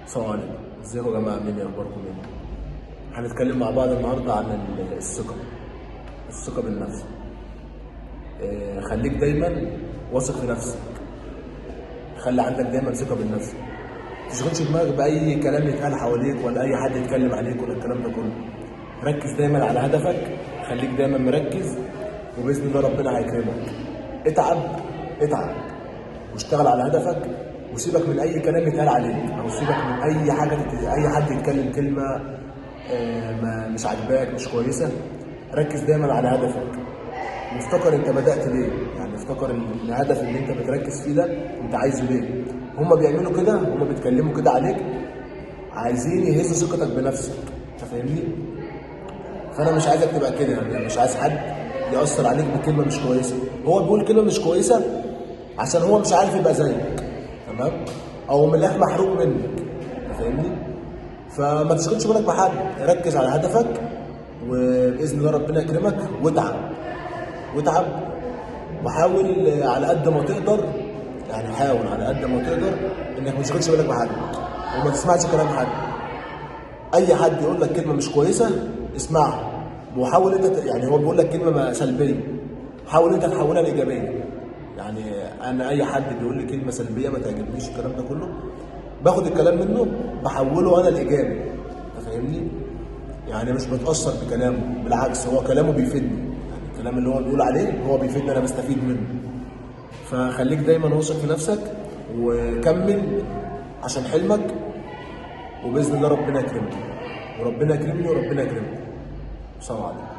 السلام عليكم، ازيكم يا جماعه؟ عاملين ايه؟ اخباركم ايه؟ هنتكلم مع بعض النهارده عن الثقه بالنفس. خليك دايما واثق في نفسك، خلي عندك دايما ثقه بالنفس، ما تشغلش دماغك باي كلام يتقال حواليك ولا اي حد يتكلم عليك ولا الكلام ده كله. ركز دايما على هدفك، خليك دايما مركز، وباذن الله ربنا هيكرمك. اتعب اتعب واشتغل على هدفك، وسيبك من اي كلام يتقال عليك، او سيبك من اي حاجه اي حد يتكلم كلمه ما مش عاجباك مش كويسه. ركز دايما على هدفك، وافتكر انت بدات ليه، يعني افتكر الهدف اللي انت بتركز فيه ده انت عايزه ليه. هما بيعملوا كده، هما بيتكلموا كده عليك، عايزين يهزوا ثقتك بنفسك، انت فاهمني؟ فانا مش عايزك تبقى كده، يعني مش عايز حد ياثر عليك بكلمه مش كويسه. هو بيقول كلمه مش كويسه عشان هو مش عارف يبقى زيك، تمام؟ او من الاخر محروق منك، انت فاهمني؟ فما تشغلش بالك بحد، ركز على هدفك، وباذن الله ربنا يكرمك. واتعب وحاول على قد ما تقدر، يعني حاول على قد ما تقدر انك ما تشغلش بالك بحد وما تسمعش كلام حد. اي حد يقول لك كلمه مش كويسه اسمعها، وحاول انت، يعني هو بيقول لك كلمه سلبيه، حاول انت تحولها لايجابيه. يعني انا اي حد بيقول لي كلمه سلبيه ما تعجبنيش الكلام ده كله، باخد الكلام منه بحوله انا لايجابي، انت فاهمني؟ يعني مش بتاثر بكلامه، بالعكس هو كلامه بيفيدني، يعني الكلام اللي هو بيقول عليه هو بيفيدني، انا بستفيد منه. فخليك دايما واثق في نفسك وكمل عشان حلمك، وباذن الله ربنا يكرمك، وربنا يكرمني وربنا يكرمك. السلام عليكم.